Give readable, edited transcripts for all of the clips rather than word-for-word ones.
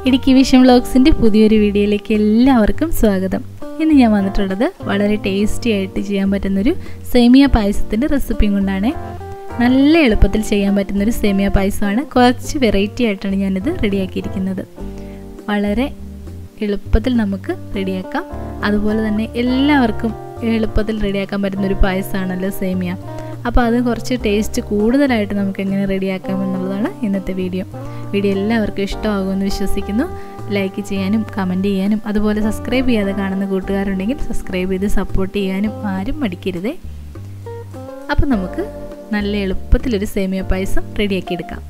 Idukki vision വ്ലോഗ്സിൻ്റെ പുതിയൊരു വീഡിയോയിലേക്ക് എല്ലാവർക്കും സ്വാഗതം. ഇന്ന് ഞാൻ വന്നിട്ടുള്ളത് വളരെ ടേസ്റ്റി ആയിട്ട് ചെയ്യാൻ പറ്റുന്നൊരു സേമിയ പായസത്തിൻ്റെ റെസിപ്പിയും കൊണ്ടാണ്. നല്ല എളുപ്പത്തിൽ ചെയ്യാൻ പറ്റുന്നൊരു സേമിയ പായസമാണ്. കുറച്ച് വെറൈറ്റി ആയിട്ടാണ് ഞാനിത് റെഡിയാക്കിയിരിക്കുന്നത്. വളരെ എളുപ്പത്തിൽ നമുക്ക് റെഡിയാക്കാം. അതുപോലെ തന്നെ എല്ലാവർക്കും എളുപ്പത്തിൽ റെഡിയാക്കാൻ പറ്റുന്നൊരു പായസമാണല്ലോ സേമിയ. അപ്പോൾ അത് കുറച്ച് ടേസ്റ്റ് കൂടുതലായിട്ട് നമുക്ക് എങ്ങനെ റെഡിയാക്കാം എന്നുള്ളതാണ് ഇന്നത്തെ വീഡിയോ. എല്ലാവർക്കും ഇഷ്ടമാകുമെന്ന് വിശ്വസിക്കുന്നു. ലൈക്ക് ചെയ്യാനും കമൻറ്റ് ചെയ്യാനും അതുപോലെ സബ്സ്ക്രൈബ് ചെയ്യാതെ കാണുന്ന കൂട്ടുകാരുണ്ടെങ്കിൽ സബ്സ്ക്രൈബ് ചെയ്ത് സപ്പോർട്ട് ചെയ്യാനും ആരും മടിക്കരുതേ. അപ്പോൾ നമുക്ക് നല്ല എളുപ്പത്തിലൊരു സേമിയ പായസം റെഡിയാക്കിയെടുക്കാം.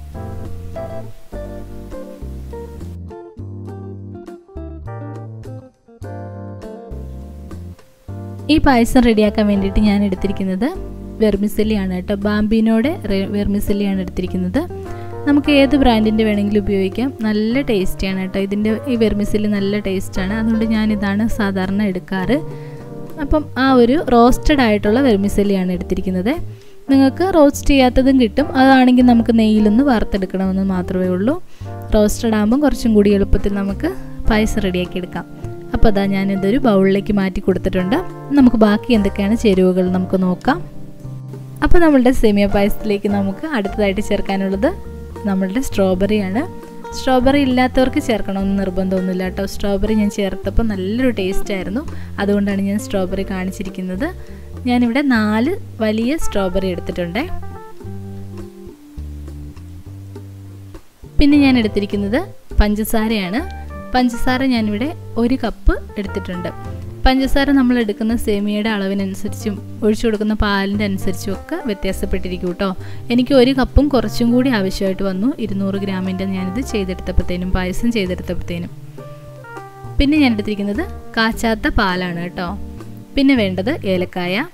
ഈ പായസം റെഡിയാക്കാൻ വേണ്ടിയിട്ട് ഞാൻ എടുത്തിരിക്കുന്നത് വെർമിസെല്ലിയാണ് കേട്ടോ. ബാംബിനോടെ വെർമിസെല്ലിയാണ് എടുത്തിരിക്കുന്നത്. നമുക്ക് ഏത് ബ്രാൻഡിൻ്റെ വേണമെങ്കിലും ഉപയോഗിക്കാം. നല്ല ടേസ്റ്റിയാണ് കേട്ടോ. ഈ വെർമിസെല്ലി നല്ല ടേസ്റ്റാണ്. അതുകൊണ്ട് ഞാനിതാണ് സാധാരണ എടുക്കാറ്. അപ്പം ആ ഒരു റോസ്റ്റഡ് ആയിട്ടുള്ള വെർമിസെല്ലിയാണ് എടുത്തിരിക്കുന്നത്. നിങ്ങൾക്ക് റോസ്റ്റ് ചെയ്യാത്തതും കിട്ടും. അതാണെങ്കിൽ നമുക്ക് നെയ്യിലൊന്ന് വറുത്തെടുക്കണമെന്ന് മാത്രമേ ഉള്ളൂ. റോസ്റ്റഡ് ആകുമ്പം കുറച്ചും കൂടി എളുപ്പത്തിൽ നമുക്ക് പായസം റെഡിയാക്കി എടുക്കാം. അപ്പോൾ അതാ ഞാനിതൊരു ബൗളിലേക്ക് മാറ്റി കൊടുത്തിട്ടുണ്ട്. നമുക്ക് ബാക്കി എന്തൊക്കെയാണ് ചേരുവകൾ നമുക്ക് നോക്കാം. അപ്പോൾ നമ്മളുടെ സേമിയ പായസത്തിലേക്ക് നമുക്ക് അടുത്തതായിട്ട് ചേർക്കാനുള്ളത് നമ്മളുടെ സ്ട്രോബെറിയാണ്. സ്ട്രോബെറി ഇല്ലാത്തവർക്ക് ചേർക്കണമെന്ന് നിർബന്ധമൊന്നുമില്ല കേട്ടോ. സ്ട്രോബെറി ഞാൻ ചേർത്തപ്പോൾ നല്ലൊരു ടേസ്റ്റ് ആയിരുന്നു. അതുകൊണ്ടാണ് ഞാൻ സ്ട്രോബെറി കാണിച്ചിരിക്കുന്നത്. ഞാനിവിടെ 4 വലിയ സ്ട്രോബെറി എടുത്തിട്ടുണ്ട്. പിന്നെ ഞാൻ എടുത്തിരിക്കുന്നത് പഞ്ചസാരയാണ്. പഞ്ചസാര ഞാനിവിടെ 1 കപ്പ് എടുത്തിട്ടുണ്ട്. പഞ്ചസാര നമ്മൾ എടുക്കുന്ന സേമിയയുടെ അളവിനനുസരിച്ചും ഒഴിച്ചു കൊടുക്കുന്ന പാലിൻ്റെ അനുസരിച്ചും ഒക്കെ വ്യത്യാസപ്പെട്ടിരിക്കും കേട്ടോ. എനിക്ക് 1 കപ്പും കുറച്ചും കൂടി ആവശ്യമായിട്ട് വന്നു. 200 ഗ്രാമിൻ്റെ ഞാനിത് ചെയ്തെടുത്തപ്പോഴത്തേനും പായസം ചെയ്തെടുത്തപ്പോഴത്തേനും. പിന്നെ ഞാൻ എടുത്തിരിക്കുന്നത് കാച്ചാത്ത പാലാണ് കേട്ടോ. പിന്നെ വേണ്ടത് ഏലക്കായ.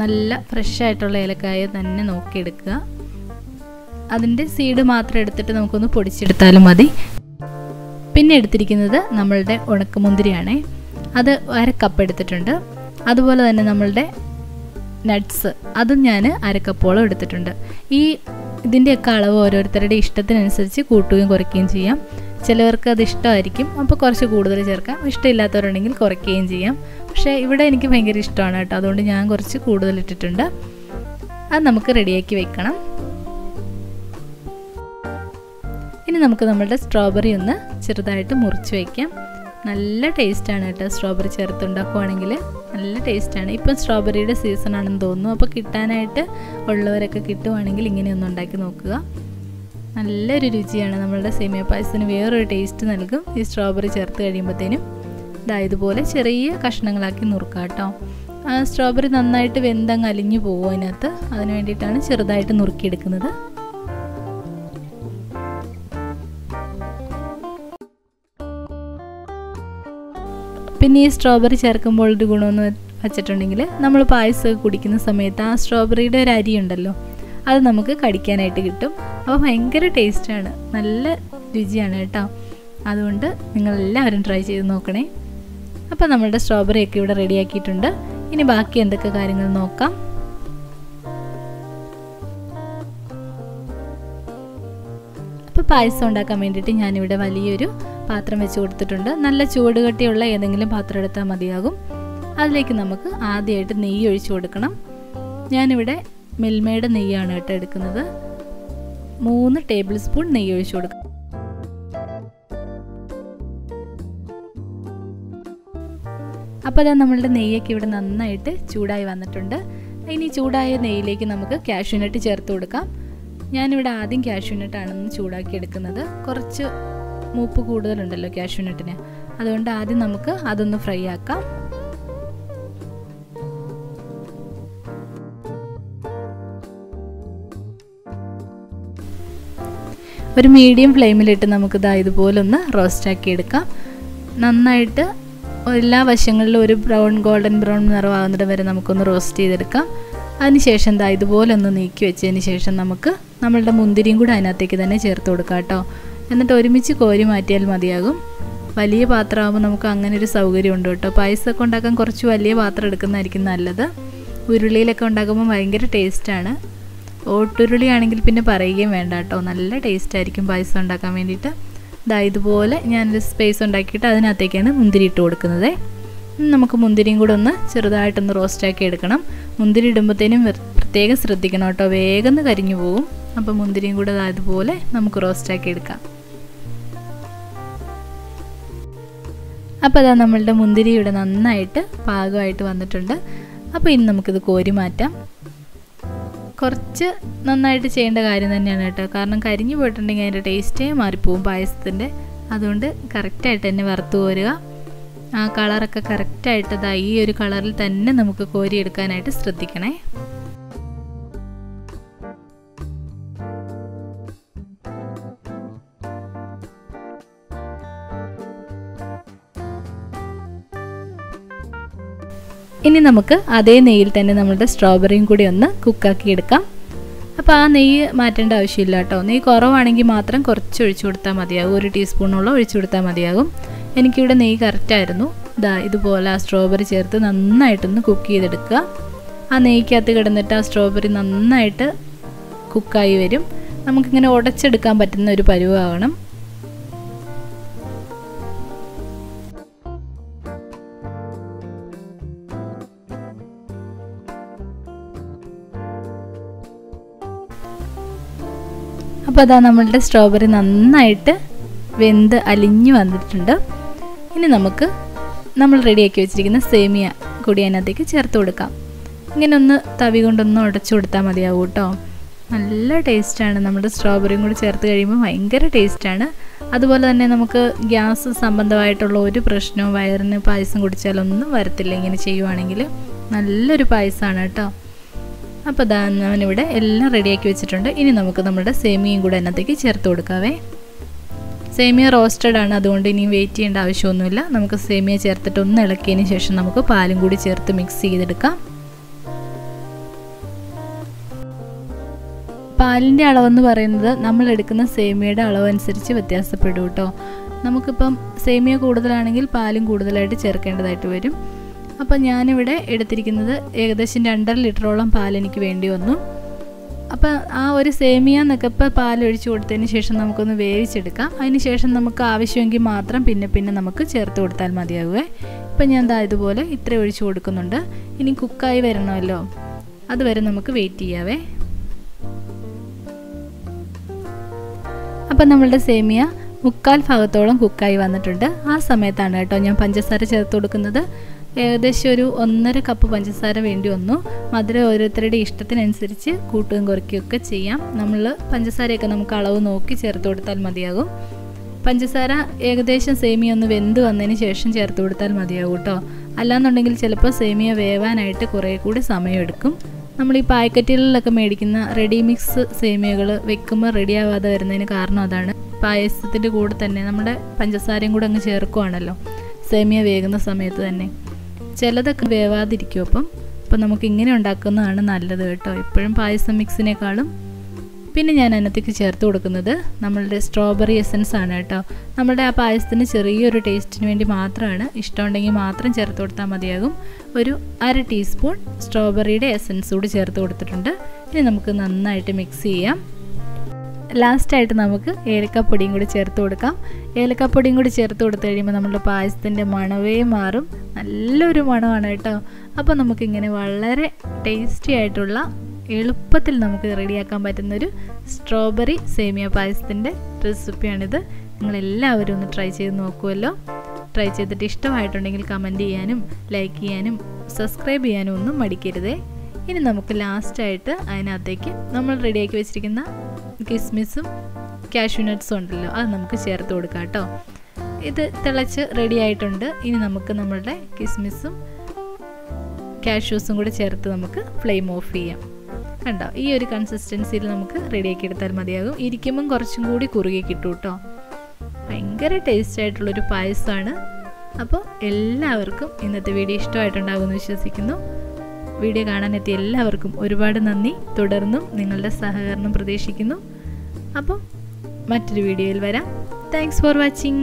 നല്ല ഫ്രഷായിട്ടുള്ള ഏലക്കായ തന്നെ നോക്കിയെടുക്കുക. അതിൻ്റെ സീഡ് മാത്രം എടുത്തിട്ട് നമുക്കൊന്ന് പൊടിച്ചെടുത്താലും മതി. പിന്നെ എടുത്തിരിക്കുന്നത് നമ്മളുടെ ഉണക്കമുന്തിരിയാണേ. അത് 1/2 കപ്പ് എടുത്തിട്ടുണ്ട്. അതുപോലെ തന്നെ നമ്മളുടെ നട്ട്സ് അതും ഞാൻ 1/2 കപ്പോളം എടുത്തിട്ടുണ്ട്. ഇതിൻ്റെയൊക്കെ അളവ് ഓരോരുത്തരുടെ ഇഷ്ടത്തിനനുസരിച്ച് കൂട്ടുകയും കുറയ്ക്കുകയും ചെയ്യാം. ചിലവർക്ക് അത് ഇഷ്ടമായിരിക്കും, അപ്പോൾ കുറച്ച് കൂടുതൽ ചേർക്കാം. ഇഷ്ടമില്ലാത്തവരുണ്ടെങ്കിൽ കുറയ്ക്കുകയും ചെയ്യാം. പക്ഷേ ഇവിടെ എനിക്ക് ഭയങ്കര ഇഷ്ടമാണ് കേട്ടോ. അതുകൊണ്ട് ഞാൻ കുറച്ച് കൂടുതൽ ഇട്ടിട്ടുണ്ട്. അത് നമുക്ക് റെഡിയാക്കി വെക്കണം. ഇനി നമുക്ക് നമ്മളുടെ സ്ട്രോബെറി ഒന്ന് ചെറുതായിട്ട് മുറിച്ച് വയ്ക്കാം. നല്ല ടേസ്റ്റാണ് കേട്ടോ. സ്ട്രോബെറി ചേർത്തുണ്ടാക്കുവാണെങ്കിൽ നല്ല ടേസ്റ്റാണ്. ഇപ്പം സ്ട്രോബെറിയുടെ സീസൺ ആണെന്ന് തോന്നുന്നു. അപ്പോൾ കിട്ടാനായിട്ട് ഉള്ളവരൊക്കെ കിട്ടുവാണെങ്കിൽ ഇങ്ങനെയൊന്ന് ഉണ്ടാക്കി നോക്കുക. നല്ലൊരു രുചിയാണ്. നമ്മളുടെ സേമിയ പായസത്തിന് വേറൊരു ടേസ്റ്റ് നൽകും ഈ സ്ട്രോബെറി ചേർത്ത് കഴിയുമ്പോഴത്തേനും. ഇതുപോലെ ചെറിയ കഷ്ണങ്ങളാക്കി നുറുക്കുക കേട്ടോ. സ്ട്രോബെറി നന്നായിട്ട് വെന്തങ്ങ് അലിഞ്ഞു പോകും അതിനകത്ത്. അതിന് വേണ്ടിയിട്ടാണ് ചെറുതായിട്ട് നുറുക്കിയെടുക്കുന്നത്. പിന്നെ ഈ സ്ട്രോബെറി ചേർക്കുമ്പോൾ ഒരു ഗുണമെന്ന് വെച്ചിട്ടുണ്ടെങ്കിൽ നമ്മൾ പായസമൊക്കെ കുടിക്കുന്ന സമയത്ത് ആ സ്ട്രോബെറിയുടെ ഒരു അരി ഉണ്ടല്ലോ, അത് നമുക്ക് കടിക്കാനായിട്ട് കിട്ടും. അപ്പോൾ ഭയങ്കര ടേസ്റ്റാണ്, നല്ല രുചിയാണ് കേട്ടോ. അതുകൊണ്ട് നിങ്ങളെല്ലാവരും ട്രൈ ചെയ്ത് നോക്കണേ. അപ്പോൾ നമ്മളുടെ സ്ട്രോബെറിയൊക്കെ ഇവിടെ റെഡിയാക്കിയിട്ടുണ്ട്. ഇനി ബാക്കി എന്തൊക്കെ കാര്യങ്ങൾ നോക്കാം. അപ്പോൾ പായസം ഉണ്ടാക്കാൻ വേണ്ടിയിട്ട് ഞാനിവിടെ വലിയൊരു പാത്രം വെച്ച് കൊടുത്തിട്ടുണ്ട്. നല്ല ചൂടുകട്ടിയുള്ള ഏതെങ്കിലും പാത്രം എടുത്താൽ മതിയാകും. അതിലേക്ക് നമുക്ക് ആദ്യമായിട്ട് നെയ്യ് ഒഴിച്ചു കൊടുക്കണം. ഞാനിവിടെ മിൽമയുടെ നെയ്യാണ് കേട്ടോ എടുക്കുന്നത്. 3 ടേബിൾ സ്പൂൺ നെയ്യ് ഒഴിച്ചു കൊടുക്കണം. അപ്പോൾ അതാ നമ്മളുടെ നെയ്യൊക്കെ ഇവിടെ നന്നായിട്ട് ചൂടായി വന്നിട്ടുണ്ട്. ഇനി ചൂടായ നെയ്യിലേക്ക് നമുക്ക് കാഷ്യൂനട്ട് ചേർത്ത് കൊടുക്കാം. ഞാനിവിടെ ആദ്യം കാഷ്യൂനട്ടാണെന്ന് ചൂടാക്കി എടുക്കുന്നത്. കുറച്ച് മൂപ്പ് കൂടുതലുണ്ടല്ലോ കാഷ്യൂനട്ടിന്. അതുകൊണ്ട് ആദ്യം നമുക്ക് അതൊന്ന് ഫ്രൈ ആക്കാം. ഒരു മീഡിയം ഫ്ലെയിമിലിട്ട് നമുക്കിത് ഇതുപോലൊന്ന് റോസ്റ്റാക്കി എടുക്കാം. നന്നായിട്ട് എല്ലാ വശങ്ങളിലും ഒരു ഗോൾഡൻ ബ്രൗൺ നിറമാകുന്നത് വരെ നമുക്കൊന്ന് റോസ്റ്റ് ചെയ്തെടുക്കാം. അതിനുശേഷം ഇതുപോലെ ഒന്ന് നീക്കി വെച്ചതിന് ശേഷം നമുക്ക് നമ്മളുടെ മുന്തിരിയും കൂടെ അതിനകത്തേക്ക് തന്നെ ചേർത്ത് കൊടുക്കാം കേട്ടോ. എന്നിട്ട് ഒരുമിച്ച് കോരി മാറ്റിയാൽ മതിയാകും. വലിയ പാത്രമാകുമ്പോൾ നമുക്ക് അങ്ങനെ ഒരു സൗകര്യം ഉണ്ട് കേട്ടോ. പായസമൊക്കെ ഉണ്ടാക്കാൻ കുറച്ച് വലിയ പാത്രം എടുക്കുന്നതായിരിക്കും നല്ലത്. ഉരുളിയിലൊക്കെ ഉണ്ടാക്കുമ്പോൾ ഭയങ്കര ടേസ്റ്റാണ്. ഓട്ടുരുളി ആണെങ്കിൽ പിന്നെ പറയുകയും വേണ്ട കേട്ടോ. നല്ല ടേസ്റ്റ് ആയിരിക്കും പായസം ഉണ്ടാക്കാൻ വേണ്ടിയിട്ട്. ദാ ഇതുപോലെ ഞാനൊരു സ്പേസ് ഉണ്ടാക്കിയിട്ട് അതിനകത്തേക്കാണ് മുന്തിരി ഇട്ട് കൊടുക്കുന്നത്. നമുക്ക് മുന്തിരിയും കൂടെ ഒന്ന് ചെറുതായിട്ടൊന്ന് റോസ്റ്റാക്കി എടുക്കണം. മുന്തിരി ഇടുമ്പോഴത്തേനും പ്രത്യേകം ശ്രദ്ധിക്കണം കേട്ടോ, വേഗം കരിഞ്ഞു പോകും. അപ്പോൾ മുന്തിരിയും കൂടെ ഇതുപോലെ നമുക്ക് റോസ്റ്റാക്കി എടുക്കാം. അപ്പോൾ അതാ നമ്മളുടെ മുന്തിരി ഇവിടെ നന്നായിട്ട് പാകമായിട്ട് വന്നിട്ടുണ്ട്. അപ്പോൾ ഇനി നമുക്കിത് കോരി മാറ്റാം. കുറച്ച് നന്നായിട്ട് ചെയ്യേണ്ട കാര്യം തന്നെയാണ് കേട്ടോ, കാരണം കരിഞ്ഞു പോയിട്ടുണ്ടെങ്കിൽ അതിൻ്റെ ടേസ്റ്റേ മാറിപ്പോവും പായസത്തിൻ്റെ. അതുകൊണ്ട് കറക്റ്റായിട്ട് തന്നെ വറുത്ത് കോരുക. ആ കളറൊക്കെ കറക്റ്റായിട്ട് ഈ ഒരു കളറിൽ തന്നെ നമുക്ക് കോരിയെടുക്കാനായിട്ട് ശ്രദ്ധിക്കണേ. ഇനി നമുക്ക് അതേ നെയ്യിൽ തന്നെ നമ്മളുടെ സ്ട്രോബെറിയും കൂടി ഒന്ന് കുക്കാക്കി എടുക്കാം. അപ്പോൾ ആ നെയ്യ് മാറ്റേണ്ട ആവശ്യമില്ല കേട്ടോ. നെയ്യ് കുറവാണെങ്കിൽ മാത്രം കുറച്ച് ഒഴിച്ചു കൊടുത്താൽ മതിയാകും. 1 ടീസ്പൂണോളം ഒഴിച്ചു കൊടുത്താൽ മതിയാകും. എനിക്കിവിടെ നെയ്യ് കറക്റ്റായിരുന്നു. ഇതുപോലെ ആ സ്ട്രോബെറി ചേർത്ത് നന്നായിട്ടൊന്ന് കുക്ക് ചെയ്തെടുക്കുക. ആ നെയ്ക്കകത്ത് കിടന്നിട്ട് ആ സ്ട്രോബെറി നന്നായിട്ട് കുക്കായി വരും. നമുക്കിങ്ങനെ ഉടച്ചെടുക്കാൻ പറ്റുന്ന ഒരു പരുവാകണം. അപ്പോൾ അതാ നമ്മളുടെ സ്ട്രോബെറി നന്നായിട്ട് വെന്ത് അലിഞ്ഞു വന്നിട്ടുണ്ട്. ഇനി നമുക്ക് നമ്മൾ റെഡിയാക്കി വെച്ചിരിക്കുന്ന സേമിയ കൂടി അതിനകത്തേക്ക് ചേർത്ത് കൊടുക്കാം. ഇങ്ങനെ ഒന്ന് തവി കൊണ്ടൊന്ന് ഉടച്ചു കൊടുത്താൽ മതിയാവും കേട്ടോ. നല്ല ടേസ്റ്റാണ്. നമ്മുടെ സ്ട്രോബെറിയും കൂടി ചേർത്ത് കഴിയുമ്പോൾ ഭയങ്കര ടേസ്റ്റാണ്. അതുപോലെ തന്നെ നമുക്ക് ഗ്യാസ് സംബന്ധമായിട്ടുള്ള ഒരു പ്രശ്നവും വയറിന് പായസം കുടിച്ചാലൊന്നും വരത്തില്ല. ഇങ്ങനെ ചെയ്യുവാണെങ്കിൽ നല്ലൊരു പായസമാണ് കേട്ടോ. അപ്പോൾ ഞാനിവിടെ എല്ലാം റെഡിയാക്കി വെച്ചിട്ടുണ്ട്. ഇനി നമുക്ക് നമ്മുടെ സേമിയയും കൂടെ അതിനകത്തേക്ക് ചേർത്ത് കൊടുക്കാവേ. സേമിയ റോസ്റ്റഡ് ആണ്, അതുകൊണ്ട് ഇനിയും വെയിറ്റ് ചെയ്യേണ്ട ആവശ്യമൊന്നുമില്ല. നമുക്ക് സേമിയ ചേർത്തിട്ട് ഒന്ന് ഇളക്കിയതിന് ശേഷം നമുക്ക് പാലും കൂടി ചേർത്ത് മിക്സ് ചെയ്തെടുക്കാം. പാലിൻ്റെ അളവെന്ന് പറയുന്നത് നമ്മൾ എടുക്കുന്ന സേമിയയുടെ അളവനുസരിച്ച് വ്യത്യാസപ്പെടും കേട്ടോ. നമുക്കിപ്പം സേമിയ കൂടുതലാണെങ്കിൽ പാലും കൂടുതലായിട്ട് ചേർക്കേണ്ടതായിട്ട് വരും. അപ്പോൾ ഞാനിവിടെ എടുത്തിരിക്കുന്നത് ഏകദേശം 2.5 ലിറ്ററോളം പാൽ എനിക്ക് വേണ്ടി വന്നു. അപ്പോൾ ആ ഒരു സേമിയ എന്നൊക്കെ പാലൊഴിച്ച് കൊടുത്തതിന് ശേഷം നമുക്കൊന്ന് വേവിച്ചെടുക്കാം. അതിന് ശേഷം നമുക്ക് ആവശ്യമെങ്കിൽ മാത്രം പിന്നെ നമുക്ക് ചേർത്ത് കൊടുത്താൽ മതിയാകുമേ. ഇപ്പം ഞാൻ ഇതുപോലെ ഇത്ര ഒഴിച്ച് കൊടുക്കുന്നുണ്ട്. ഇനി കുക്കായി വരണമല്ലോ, അതുവരെ നമുക്ക് വെയിറ്റ് ചെയ്യാവേ. അപ്പം നമ്മളുടെ സേമിയ 3/4 ഭാഗത്തോളം കുക്കായി വന്നിട്ടുണ്ട്. ആ സമയത്താണ് കേട്ടോ ഞാൻ പഞ്ചസാര ചേർത്ത് കൊടുക്കുന്നത്. ഏകദേശം ഒരു 1.5 കപ്പ് പഞ്ചസാര വേണ്ടി വന്നു. മധുരം ഓരോരുത്തരുടെ ഇഷ്ടത്തിനനുസരിച്ച് കൂട്ടുകയും കുറയ്ക്കുകയൊക്കെ ചെയ്യാം. നമ്മൾ പഞ്ചസാരയൊക്കെ നമുക്ക് അളവ് നോക്കി ചേർത്ത് കൊടുത്താൽ മതിയാകും. പഞ്ചസാര ഏകദേശം സേമിയ ഒന്ന് വെന്ത് വന്നതിന് ശേഷം ചേർത്ത് കൊടുത്താൽ മതിയാകും കേട്ടോ. അല്ലാന്നുണ്ടെങ്കിൽ ചിലപ്പോൾ സേമിയ വേവാനായിട്ട് കുറേ കൂടി സമയമെടുക്കും. നമ്മൾ ഈ പാക്കറ്റുകളിലൊക്കെ മേടിക്കുന്ന റെഡി മിക്സ് സേമിയകൾ വെക്കുമ്പോൾ റെഡിയാവാതെ വരുന്നതിന് കാരണം അതാണ്. പായസത്തിൻ്റെ കൂടെ തന്നെ നമ്മുടെ പഞ്ചസാരയും കൂടെ അങ്ങ് ചേർക്കുവാണല്ലോ സേമിയ വേകുന്ന സമയത്ത് തന്നെ. ചിലതൊക്കെ വേവാതിരിക്കും. അപ്പം നമുക്ക് ഇങ്ങനെ ഉണ്ടാക്കുന്നതാണ് നല്ലത് കേട്ടോ, എപ്പോഴും പായസം മിക്സിനേക്കാളും. പിന്നെ ഞാൻ അതിനകത്തേക്ക് ചേർത്ത് കൊടുക്കുന്നത് നമ്മളുടെ സ്ട്രോബെറി എസൻസ് ആണ് കേട്ടോ. നമ്മുടെ ആ പായസത്തിന് ചെറിയൊരു ടേസ്റ്റിന് വേണ്ടി മാത്രമാണ്. ഇഷ്ടമുണ്ടെങ്കിൽ മാത്രം ചേർത്ത് കൊടുത്താൽ മതിയാകും. ഒരു 1/2 ടീസ്പൂൺ സ്ട്രോബെറിയുടെ എസൻസ് കൂടി ചേർത്ത് കൊടുത്തിട്ടുണ്ട്. ഇനി നമുക്ക് നന്നായിട്ട് മിക്സ് ചെയ്യാം. ലാസ്റ്റായിട്ട് നമുക്ക് ഏലക്കാപ്പൊടിയും കൂടി ചേർത്ത് കൊടുക്കാം. ഏലക്കാപ്പൊടിയും കൂടി ചേർത്ത് കൊടുത്തു കഴിയുമ്പോൾ നമ്മുടെ പായസത്തിൻ്റെ മണവേ മാറും. നല്ലൊരു മണമാണ് കേട്ടോ. അപ്പോൾ നമുക്കിങ്ങനെ വളരെ ടേസ്റ്റി ആയിട്ടുള്ള എളുപ്പത്തിൽ നമുക്ക് റെഡിയാക്കാൻ പറ്റുന്നൊരു സ്ട്രോബെറി സേമിയ പായസത്തിൻ്റെ റെസിപ്പിയാണിത്. നിങ്ങളെല്ലാവരും ഒന്ന് ട്രൈ ചെയ്ത് നോക്കുമല്ലോ. ട്രൈ ചെയ്തിട്ട് ഇഷ്ടമായിട്ടുണ്ടെങ്കിൽ കമൻറ്റ് ചെയ്യാനും ലൈക്ക് ചെയ്യാനും സബ്സ്ക്രൈബ് ചെയ്യാനും ഒന്നും മടിക്കരുതേ. ഇനി നമുക്ക് ലാസ്റ്റായിട്ട് അതിനകത്തേക്ക് നമ്മൾ റെഡിയാക്കി വെച്ചിരിക്കുന്ന കിസ്മിസും കാഷ്യൂ നട്ട്സും ഉണ്ടല്ലോ, അത് നമുക്ക് ചേർത്ത് കൊടുക്കാം കേട്ടോ. ഇത് തിളച്ച് റെഡി ആയിട്ടുണ്ട്. ഇനി നമുക്ക് നമ്മളുടെ കിസ്മിസും കാഷ്യൂസും കൂടി ചേർത്ത് നമുക്ക് ഫ്ലെയിം ഓഫ് ചെയ്യാം. കണ്ടോ, ഈ ഒരു കൺസിസ്റ്റൻസിയിൽ നമുക്ക് റെഡിയാക്കി എടുത്താൽ മതിയാകും. ഇരിക്കുമ്പം കുറച്ചും കൂടി കുറുകി കിട്ടും കേട്ടോ. ഭയങ്കര ടേസ്റ്റ് ആയിട്ടുള്ളൊരു പായസമാണ്. അപ്പോൾ എല്ലാവർക്കും ഇന്നത്തെ വീഡിയോ ഇഷ്ടമായിട്ടുണ്ടാകുമെന്ന് വിശ്വസിക്കുന്നു. വീഡിയോ കാണാനെത്തിയ എല്ലാവർക്കും ഒരുപാട് നന്ദി. തുടർന്നും നിങ്ങളുടെ സഹകരണം പ്രതീക്ഷിക്കുന്നു. അപ്പോൾ മറ്റൊരു വീഡിയോയിൽ വരാം. Thanks for watching.